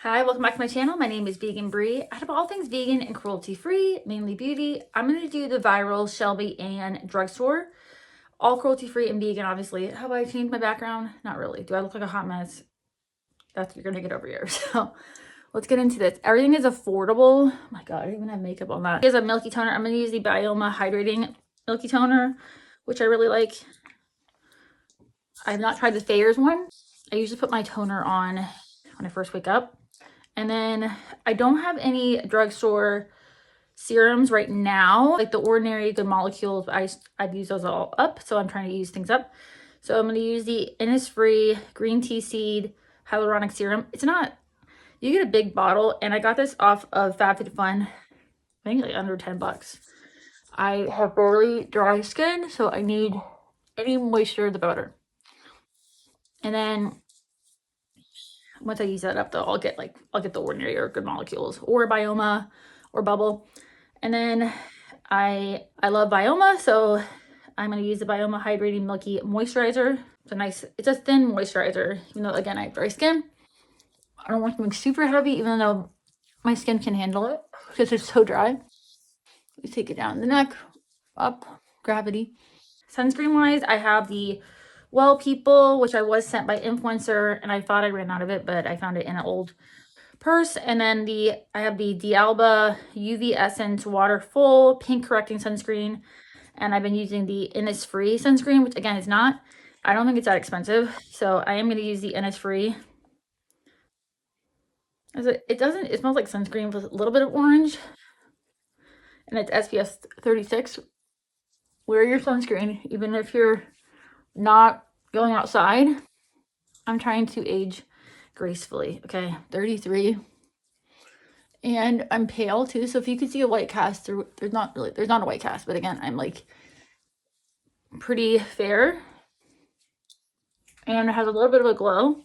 Hi, welcome back to my channel. My name is Vegan Brie. Out of all things vegan and cruelty-free, mainly beauty, I'm going to do the viral Shelby and Drugstore. All cruelty-free and vegan, obviously. Have I changed my background? Not really. Do I look like a hot mess? That's what you're going to get over here. So let's get into this. Everything is affordable. Oh my God, I don't even have makeup on that. Here's a Milky toner. I'm going to use the Byoma Hydrating Milky toner, which I really like. I have not tried the Thayer's one. I usually put my toner on when I first wake up. And then I don't have any drugstore serums right now, like the ordinary good molecules. I've used those all up, so I'm trying to use things up. So I'm going to use the Innisfree green tea seed hyaluronic serum. It's not, you get a big bottle, and I got this off of FabFitFun, I think like under 10 bucks. I have really dry skin, so I need any moisture the better. And then once I use that up though, I'll get the ordinary or good molecules or Byoma or bubble. And then I love Byoma, so I'm going to use the Byoma Hydrating Milky Moisturizer. It's a thin moisturizer, even though again I have dry skin. I don't want something super heavy, even though my skin can handle it because it's so dry. You take it down the neck, up, gravity. Sunscreen wise, I have the Well People, which I was sent by influencer, and I thought I ran out of it, but I found it in an old purse. And then I have the D'Alba UV Essence Water Full Pink Correcting Sunscreen, and I've been using the Innisfree Sunscreen, which again is not, I don't think it's that expensive, so I am going to use the Innisfree. It smells like sunscreen with a little bit of orange, and it's SPF 36. Wear your sunscreen, even if you're not going outside. I'm trying to age gracefully. Okay, 33, and I'm pale too, so if you can see a white cast through, there's not a white cast, but again, I'm like pretty fair, and it has a little bit of a glow.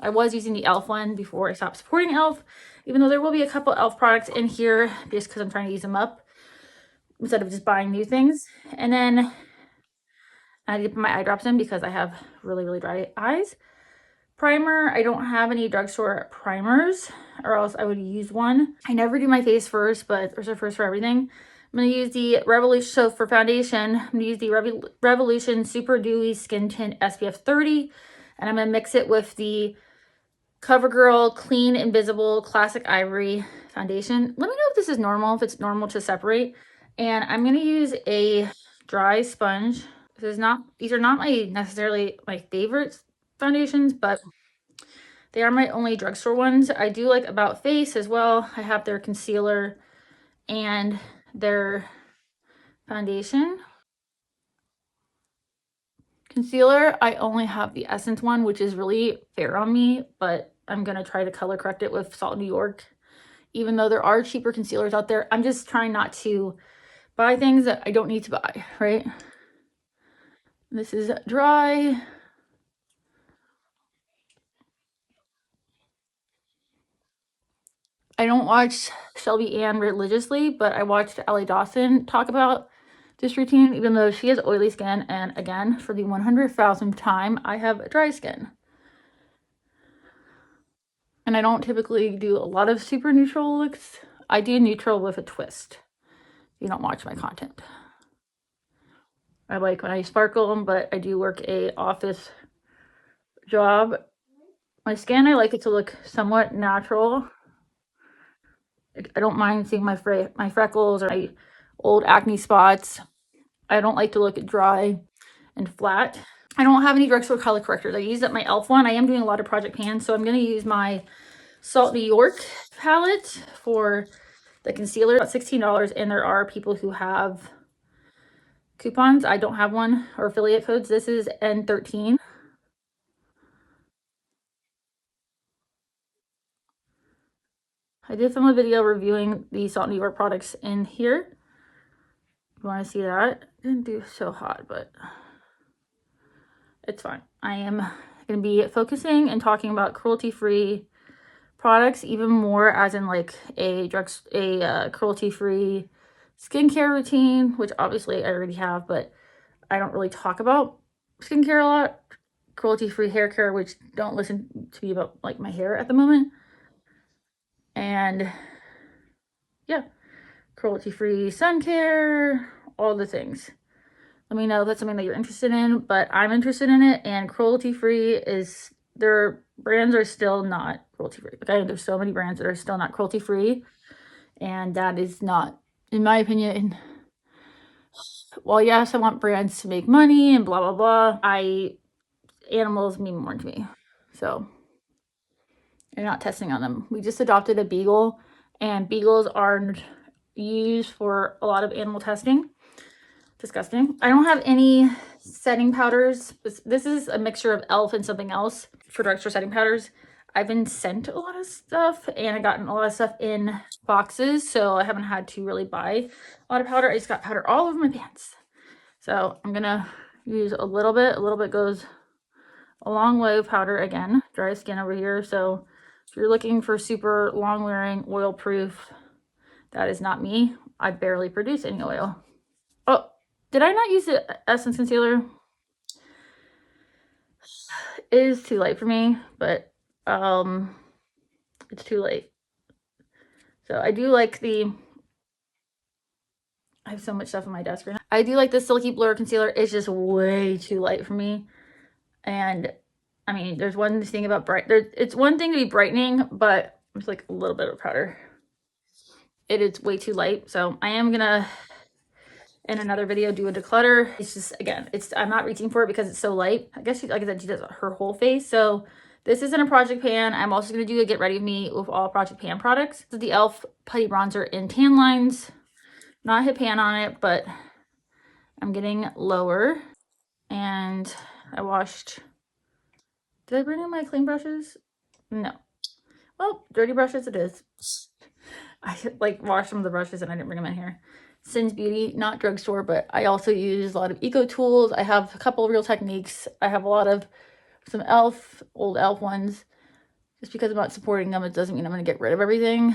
I was using the e.l.f. one before I stopped supporting e.l.f., even though there will be a couple e.l.f. products in here just because I'm trying to use them up instead of just buying new things. And then I need to put my eye drops in because I have really, really dry eyes. Primer, I don't have any drugstore primers, or else I would use one. I never do my face first, but there's a first for everything. I'm going to use the Revolution, so for foundation, I'm going to use the Revolution Super Dewy Skin Tint SPF 30, and I'm going to mix it with the CoverGirl Clean Invisible Classic Ivory Foundation. Let me know if this is normal, if it's normal to separate. And I'm going to use a dry sponge. These are not necessarily my favorite foundations, but they are my only drugstore ones. I do like About Face as well. I have their concealer and their foundation. Concealer, I only have the Essence one, which is really fair on me, but I'm going to try to color correct it with Salt New York. Even though there are cheaper concealers out there, I'm just trying not to buy things that I don't need to buy, right? This is dry. I don't watch Shelby Ann religiously, but I watched Ellie Dawson talk about this routine, even though she has oily skin, and again, for the 100,000th time, I have dry skin. And I don't typically do a lot of super neutral looks. I do neutral with a twist. You don't watch my content. I like when I sparkle them, but I do work a office job. My skin, I like it to look somewhat natural. I don't mind seeing my freckles or my old acne spots. I don't like to look dry and flat. I don't have any drugstore color correctors. I use up my e.l.f. one. I am doing a lot of project pans, so I'm going to use my Salt New York palette for the concealer. About $16, and there are people who have coupons. I don't have one, or affiliate codes. This is N13. I did film a video reviewing the Salt New York products in here. If you want to see that. Didn't do so hot, but it's fine. I am going to be focusing and talking about cruelty-free products even more, as in like a cruelty-free skincare routine, which obviously I already have, but I don't really talk about skincare a lot. Cruelty-free hair care, which don't listen to me about like my hair at the moment. and yeah, cruelty-free sun care, all the things. Let me know if that's something that you're interested in, but I'm interested in it, and cruelty-free is, their brands are still not cruelty-free. Okay, there's so many brands that are still not cruelty-free, and that is not, in my opinion, well, yes, I want brands to make money and blah, blah, blah. Animals mean more to me. So you're not testing on them. We just adopted a beagle, and beagles are used for a lot of animal testing. Disgusting. I don't have any setting powders. This is a mixture of e.l.f. and something else for drugstore setting powders. I've been sent a lot of stuff, and I've gotten a lot of stuff in boxes, so I haven't had to really buy a lot of powder. I just got powder all over my pants. So I'm gonna use a little bit. A little bit goes a long way of powder. Again, dry skin over here. So if you're looking for super long wearing, oil proof, that is not me. I barely produce any oil. Oh, did I not use the Essence Concealer? It is too late for me, but it's too late. So I do like I have so much stuff on my desk right now. I do like the Silky Blur Concealer. It's just way too light for me. And I mean, there's one thing about it's one thing to be brightening, but it's like a little bit of powder. It is way too light. So I am gonna, in another video, do a declutter. It's just, again, I'm not reaching for it because it's so light. I guess like I said, she does her whole face. So this isn't a project pan. I'm also gonna do a get ready with me with all project pan products. This is the e.l.f. Putty Bronzer in Tan Lines. Not hit pan on it, but I'm getting lower. And I washed, did I bring in my clean brushes? No. Well, dirty brushes it is. I like washed some of the brushes and I didn't bring them in here. Sin's Beauty, not drugstore, but I also use a lot of eco tools. I have a couple of Real Techniques. I have a lot of some e.l.f., old e.l.f. ones. Just because I'm not supporting them, it doesn't mean I'm going to get rid of everything.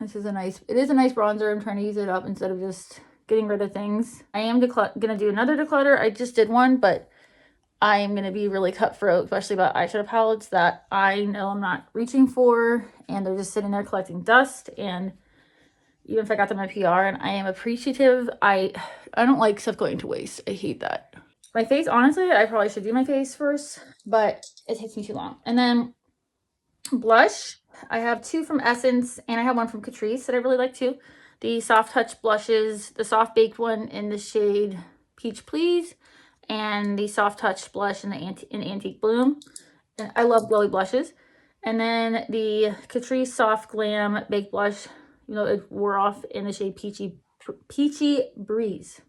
This is it is a nice bronzer. I'm trying to use it up instead of just getting rid of things. I am going to do another declutter. I just did one, but I am going to be really cutthroat, especially about eyeshadow palettes that I know I'm not reaching for, and they're just sitting there collecting dust. And even if I got them in PR, and I am appreciative, I don't like stuff going to waste. I hate that. My face, honestly, I probably should do my face first, but it takes me too long. And then blush, I have two from Essence, and I have one from Catrice that I really like too. The Soft Touch blushes, the Soft Baked one in the shade Peach Please, and the Soft Touch blush in Antique Bloom. And I love glowy blushes. And then the Catrice Soft Glam Baked Blush, you know, it wore off in the shade Peachy Breeze.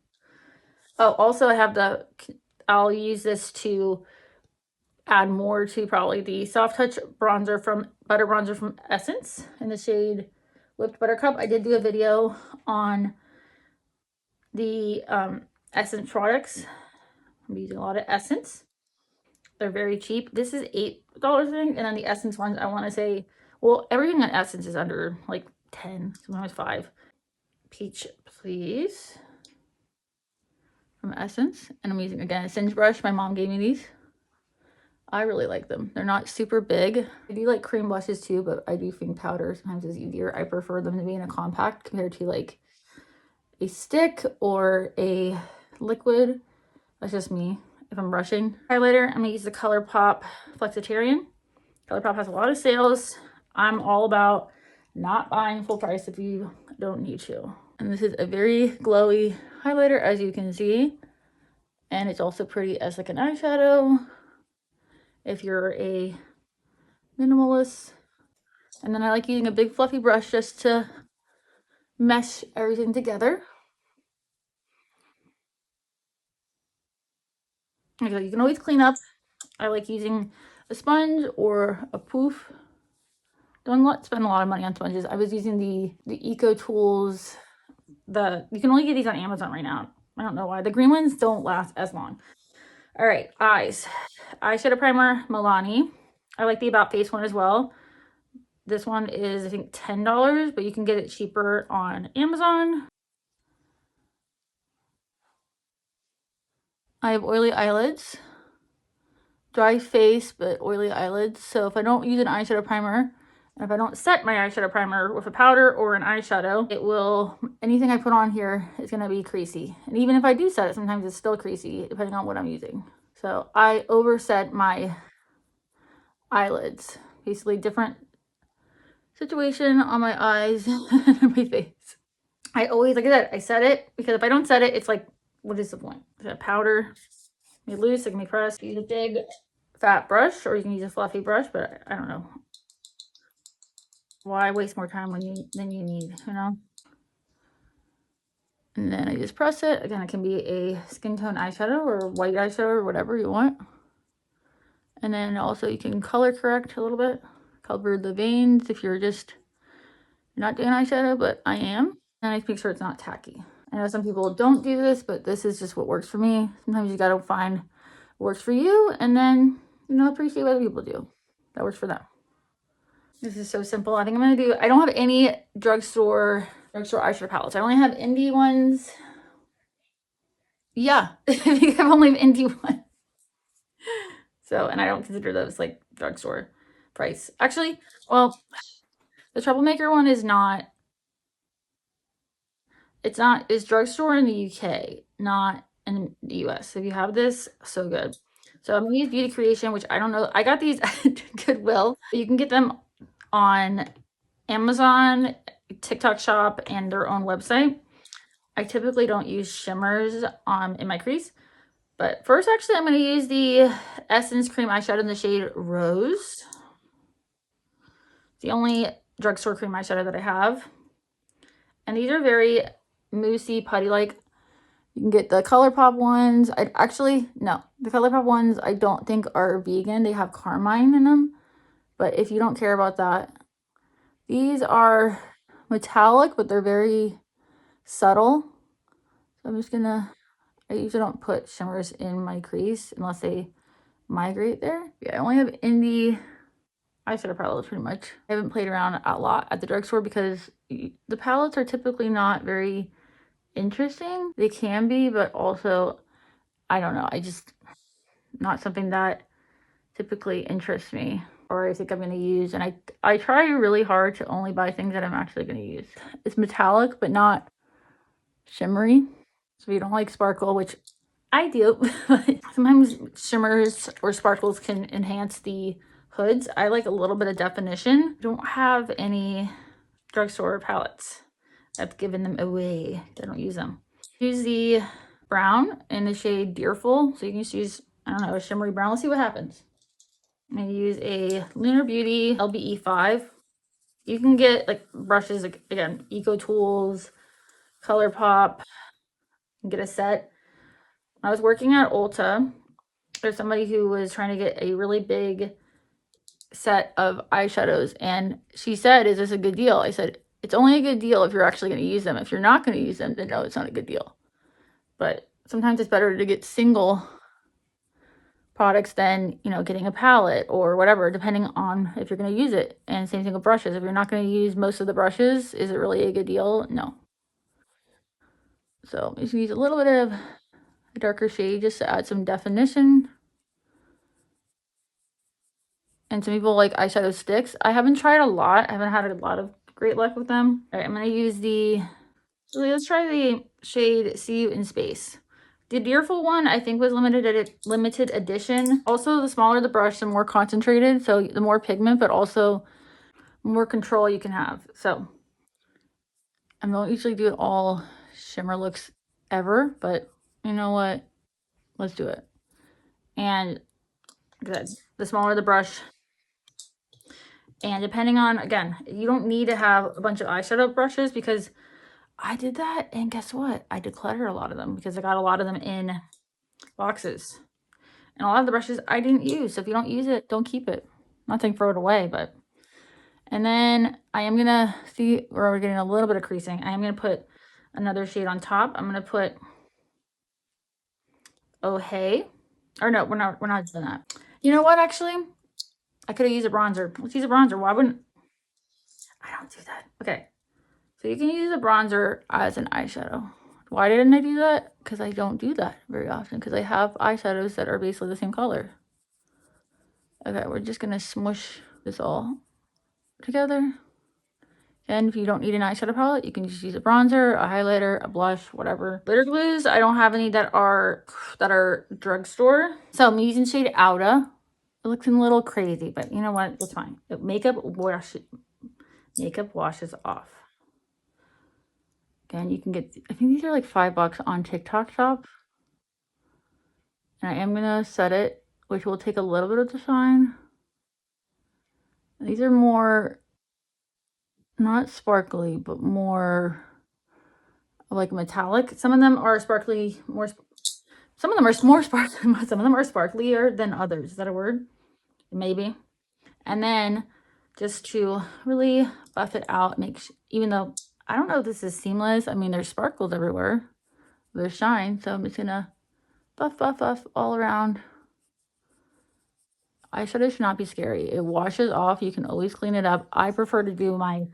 Oh, also I have I'll use this to add more to probably the Soft Touch bronzer Butter Bronzer from Essence in the shade Whipped Buttercup. I did do a video on the Essence products. I'm using a lot of Essence. They're very cheap. This is $8 thing, and then the Essence ones, I want to say, well, everything on Essence is under like 10, sometimes 5. Peach Please from Essence, and I'm using, again, a Singe brush. My mom gave me these. I really like them. They're not super big. I do like cream blushes too, but I do think powder sometimes is easier. I prefer them to be in a compact compared to like a stick or a liquid. That's just me if I'm brushing. Highlighter, I'm gonna use the ColourPop Flexitarian. ColourPop has a lot of sales. I'm all about not buying full price if you don't need to. And this is a very glowy highlighter, as you can see. And it's also pretty as like an eyeshadow if you're a minimalist. And then I like using a big fluffy brush just to mesh everything together. Okay, you can always clean up. I like using a sponge or a poof. Don't spend a lot of money on sponges. I was using the Eco Tools. You can only get these on Amazon right now. I don't know why. The green ones don't last as long. All right, eyes. Eyeshadow primer, Milani. I like the About Face one as well. This one is, I think, $10, but you can get it cheaper on Amazon. I have oily eyelids. dry face but oily eyelids. So if I don't use an eyeshadow primer, and if I don't set my eyeshadow primer with a powder or an eyeshadow, it will, anything I put on here is going to be creasy. And even if I do set it, sometimes it's still creasy depending on what I'm using. So I overset my eyelids. Basically different situation on my eyes and my face. I always, like I said, I set it because if I don't set it, it's like, what is the point? Is that powder? It can be loose, it can be pressed. Use a big fat brush, or you can use a fluffy brush, but I don't know. Why waste more time than you need, you know? And then I just press it. Again, it can be a skin tone eyeshadow or white eyeshadow or whatever you want. And then also you can color correct a little bit. Cover the veins if you're just not doing eyeshadow, but I am. And I make sure it's not tacky. I know some people don't do this, but this is just what works for me. Sometimes you gotta find what works for you and then, you know, appreciate what other people do. That works for them. This is so simple. I think I'm gonna do, I don't have any drugstore eyeshadow palettes. I only have indie ones. Yeah, I think I've only have indie ones. So, and I don't consider those like drugstore price. Actually, well, the Troublemaker one is not, it's drugstore in the UK, not in the US. So if you have this, so good. So I'm gonna use Beauty Creation, which I don't know. I got these at Goodwill. You can get them on Amazon, TikTok shop, and their own website. I typically don't use shimmers in my crease. But first, actually, I'm going to use the Essence Cream Eyeshadow in the shade Rose. It's the only drugstore cream eyeshadow that I have. And these are very moussey, putty-like. You can get the ColourPop ones. The ColourPop ones I don't think are vegan. They have carmine in them. But if you don't care about that, these are metallic, but they're very subtle. So I'm just going to, I usually don't put shimmers in my crease unless they migrate there. Yeah, I only have indie eyeshadow palettes pretty much. I haven't played around a lot at the drugstore because the palettes are typically not very interesting. They can be, but also, I don't know. Not something that typically interests me or I think I'm going to use. And I try really hard to only buy things that I'm actually going to use. It's metallic, but not shimmery. So if you don't like sparkle, which I do, but sometimes shimmers or sparkles can enhance the hoods. I like a little bit of definition. I don't have any drugstore palettes. I've given them away. I don't use them. Use the brown in the shade Deerful. So you can just use, I don't know, a shimmery brown. Let's see what happens. I'm going to use a Lunar Beauty LBE5. You can get like brushes, like, again, Eco Tools, ColourPop. You can get a set. I was working at Ulta. There's somebody who was trying to get a really big set of eyeshadows, and she said, is this a good deal? I said, it's only a good deal if you're actually going to use them. If you're not going to use them, then no, it's not a good deal. But sometimes it's better to get single products than, you know, getting a palette or whatever, depending on if you're going to use it. And same thing with brushes. If you're not going to use most of the brushes, is it really a good deal? No. So I'm just going to use a little bit of a darker shade just to add some definition. And some people like eyeshadow sticks. I haven't tried a lot. I haven't had a lot of great luck with them. All right, I'm going to use let's try the shade See You in Space. The Deerful one, I think, was limited edition. Also, the smaller the brush, the more concentrated. So the more pigment, but also more control you can have. So I don't usually do it all shimmer looks ever, but you know what? Let's do it. And the smaller the brush, and depending on, again, you don't need to have a bunch of eyeshadow brushes because I did that, and guess what? I decluttered a lot of them because I got a lot of them in boxes. And a lot of the brushes I didn't use. So if you don't use it, don't keep it. I'm not saying throw it away, but. And then I am going to see where we're getting a little bit of creasing. I am going to put another shade on top. I'm going to put Oh Hey. Or no, we're not doing that. You know what, actually? I could have used a bronzer. Let's use a bronzer. Why wouldn't I don't do that. Okay. So you can use a bronzer as an eyeshadow. Why didn't I do that? Because I don't do that very often. Because I have eyeshadows that are basically the same color. Okay, we're just gonna smush this all together. And if you don't need an eyeshadow palette, you can just use a bronzer, a highlighter, a blush, whatever. Glitter glues, I don't have any that are drugstore. So I'm using shade Outta. It looks a little crazy, but you know what? It's fine. Makeup washes off. Again, you can get, I think these are like $5 on TikTok shop. And I am gonna set it, which will take a little bit of the shine. These are more, not sparkly, but more like metallic. Some of them are sparkly, some of them are more sparkly, some of them are sparklier than others. Is that a word? Maybe. And then just to really buff it out, even though I don't know if this is seamless. I mean, there's sparkles everywhere. There's shine. So I'm just gonna buff all around. Eyeshadow should not be scary. It washes off. You can always clean it up. I prefer to do my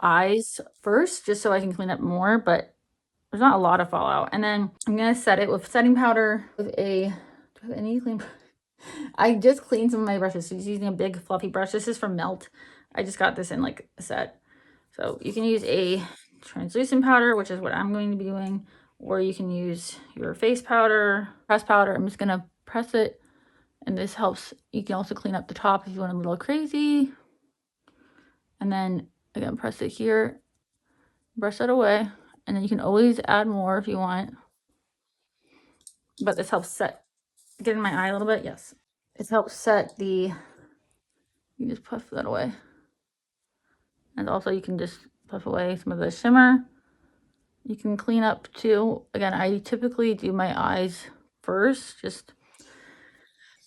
eyes first just so I can clean up more, but there's not a lot of fallout. And then I'm gonna set it with setting powder with a, do I have any clean? I just cleaned some of my brushes. So just using a big fluffy brush. This is from Melt. I just got this in like a set. So you can use a translucent powder, which is what I'm going to be doing, or you can use your face powder, press powder. I'm just gonna press it, and this helps. You can also clean up the top if you want a little crazy. And then again, press it here, brush that away, and then you can always add more if you want. But this helps get in my eye a little bit. Yes, it helps set the. You just puff that away, and also you can just puff away some of the shimmer. You can clean up too. Again, I typically do my eyes first, just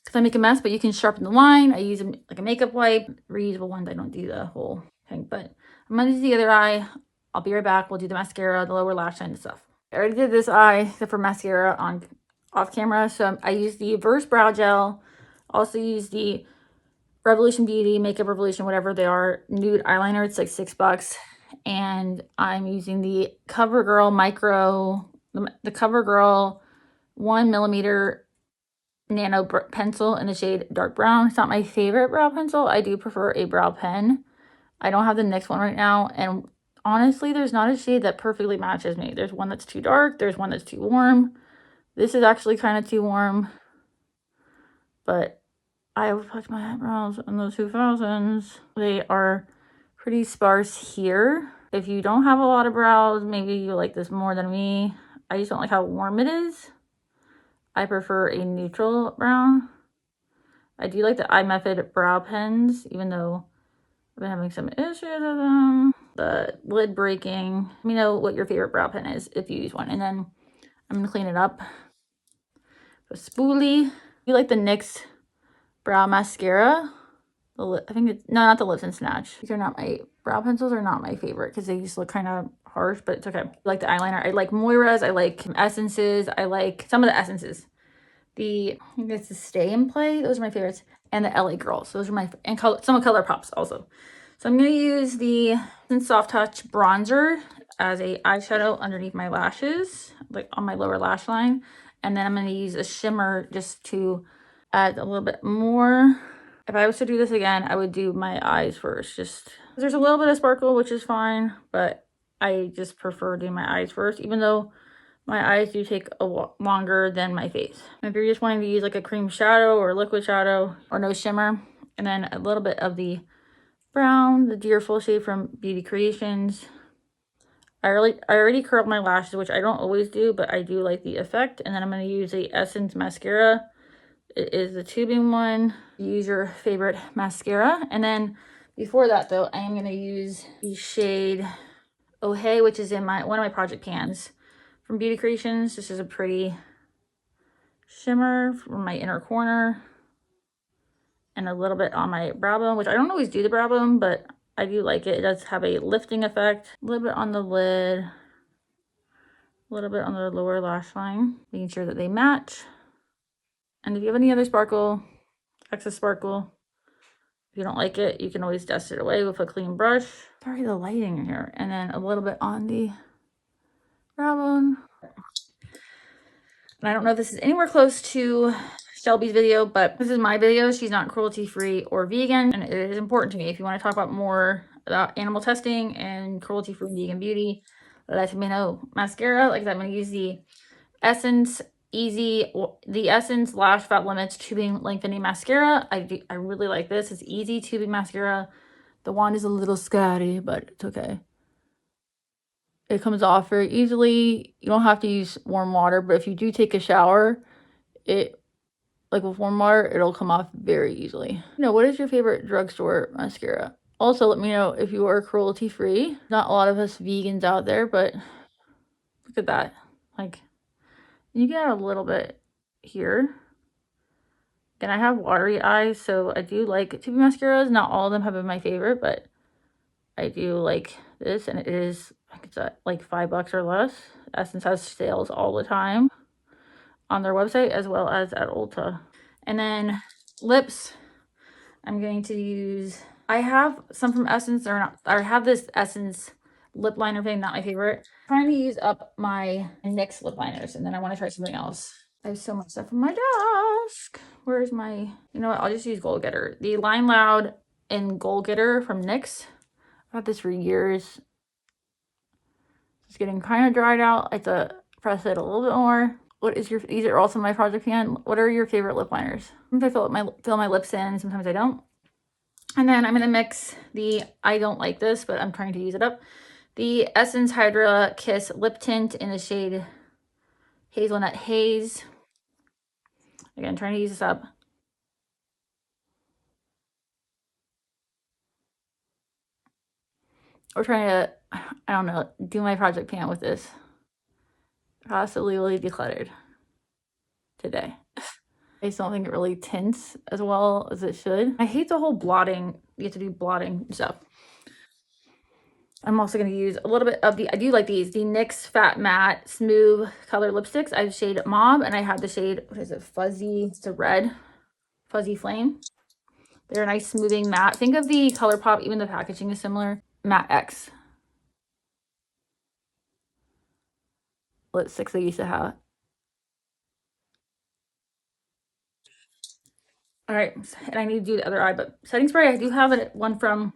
because I make a mess, but you can sharpen the line. I use like a makeup wipe, reusable ones. I don't do the whole thing, but I'm gonna do the other eye. I'll be right back. We'll do the mascara, the lower lash line and stuff. I already did this eye, except for mascara off camera. So I use the Verse Brow Gel. Also use the Revolution Beauty, Makeup Revolution, whatever they are, Nude eyeliner. It's like $6. And I'm using the CoverGirl Micro, the CoverGirl 1mm nano pencil in the shade dark brown. It's not my favorite brow pencil. I do prefer a brow pen. I don't have the NYX one right now, and honestly, there's not a shade that perfectly matches me. There's one that's too dark, there's one that's too warm. This is actually kind of too warm, but I would touch my eyebrows in the 2000s. They are pretty sparse here. If you don't have a lot of brows, maybe you like this more than me. I just don't like how warm it is. I prefer a neutral brown. I do like the Eye Method brow pens, even though I've been having some issues with them. The lid breaking. Let me know what your favorite brow pen is if you use one. And then I'm going to clean it up. The spoolie. You like the NYX brow mascara? I think it's, no, not the Lips and Snatch. These are not my, brow pencils are not my favorite because they just look kind of harsh, but it's okay. I like the eyeliner. I like Moira's. I like Essences. I like some of the Essences. I think it's the Stay and Play. Those are my favorites. And the LA Girls. Those are my, and some of Color Pops also. So I'm going to use the Soft Touch bronzer as a eyeshadow underneath my lashes, like on my lower lash line. And then I'm going to use a shimmer just to add a little bit more. If I was to do this again, I would do my eyes first. Just there's a little bit of sparkle, which is fine, but I just prefer doing my eyes first, even though my eyes do take longer than my face. If you're just wanting to use like a cream shadow or liquid shadow or no shimmer, and then a little bit of the brown, the Deerful shade from Beauty Creations. I already curled my lashes, which I don't always do, but I do like the effect. And then I'm going to use the Essence mascara. It is the tubing one. Use your favorite mascara. And then before that though, I am going to use the shade Oh Hey, which is in one of my project pans from Beauty Creations. This is a pretty shimmer from my inner corner. And a little bit on my brow bone, which I don't always do the brow bone, but I do like it. It does have a lifting effect. A little bit on the lid. A little bit on the lower lash line. Making sure that they match. And if you have any other sparkle, excess sparkle, if you don't like it, you can always dust it away with a clean brush. Sorry, the lighting here. And then a little bit on the brow bone. And I don't know if this is anywhere close to Shelby's video, but this is my video. She's not cruelty-free or vegan, and it is important to me. If you want to talk about more about animal testing and cruelty-free vegan beauty, let me know. Mascara, like I'm going to use the Essence Lash Fat Limits Tubing Lengthening Mascara. I really like this. It's easy tubing mascara. The wand is a little scatty, but it's okay. It comes off very easily. You don't have to use warm water, but if you do take a shower, like with warm water, it'll come off very easily. What is your favorite drugstore mascara? Also, let me know if you are cruelty-free. Not a lot of us vegans out there, but look at that. Like, you get a little bit here. And I have watery eyes, so I do like tubing mascaras. Not all of them have been my favorite, but I do like this, and it is, I think it's at like $5 or less. Essence has sales all the time on their website as well as at Ulta. And then lips, I'm going to use, I have some from Essence, I have this Essence lip liner thing, not my favorite. I'm trying to use up my NYX lip liners, and then I want to try something else. I have so much stuff on my desk. Where's my, you know what, I'll just use Goal Getter. The Line Loud and Goal Getter from NYX. I've had this for years. It's getting kind of dried out. I have to press it a little bit more. These are also my project pan. What are your favorite lip liners? Sometimes I fill my lips in, sometimes I don't. And then I'm gonna mix I don't like this, but I'm trying to use it up. The Essence Hydra Kiss Lip Tint in the shade Hazelnut Haze. Again, trying to use this up. We're trying to, I don't know, do my project pan with this. Possibly decluttered today. I just don't think it really tints as well as it should. I hate the whole blotting. You have to do blotting stuff. I'm also going to use a little bit of I do like these, the NYX Fat Matte Smooth Color Lipsticks. I have shade Mauve, and I have the shade, what is it, Fuzzy, it's a red, Fuzzy Flame. They're a nice smoothing matte. Think of the ColourPop, even the packaging is similar. Matte X lipsticks they used to have. All right, and I need to do the other eye, but setting spray, I do have one from,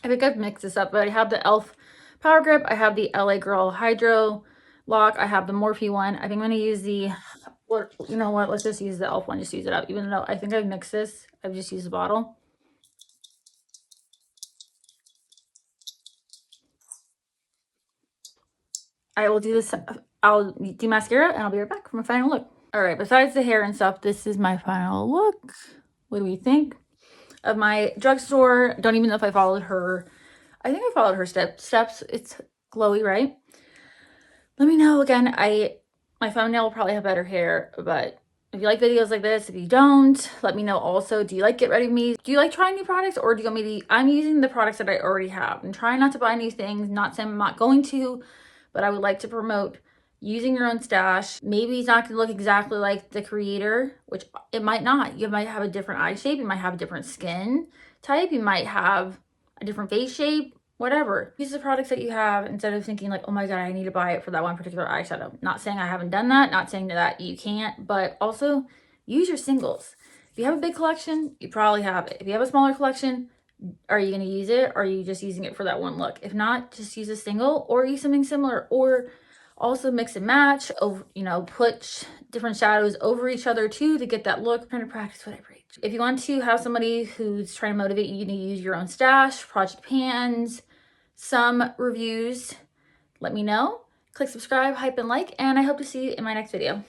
I think I've mixed this up, but I have the e.l.f. Power Grip, I have the LA Girl Hydro Lock, I have the Morphe one. I think I'm going to use you know what, let's just use the e.l.f. one, just use it up, even though I think I've mixed this. I've just used the bottle. I will do this, I'll do mascara, and I'll be right back for my final look. All right, besides the hair and stuff, this is my final look. What do we think of my drugstore? Don't even know if I followed her. I think I followed her steps. It's glowy, right? Let me know. Again, my thumbnail will probably have better hair, but if you like videos like this, if you don't, let me know also. Do you like Get Ready With Me? Do you like trying new products, or do you want me to, I'm using the products that I already have. I'm trying not to buy new things, not saying I'm not going to, but I would like to promote using your own stash. Maybe it's not going to look exactly like the creator, which it might not. You might have a different eye shape. You might have a different skin type. You might have a different face shape, whatever. Use the products that you have instead of thinking like, oh my God, I need to buy it for that one particular eyeshadow. Not saying I haven't done that, not saying that you can't, but also use your singles. If you have a big collection, you probably have it. If you have a smaller collection, are you going to use it? Or are you just using it for that one look? If not, just use a single or use something similar, or also mix and match, put different shadows over each other too to get that look. I'm trying to practice what I preach. If you want to have somebody who's trying to motivate you to use your own stash, project pans, some reviews, let me know. Click subscribe, hype, and like, and I hope to see you in my next video.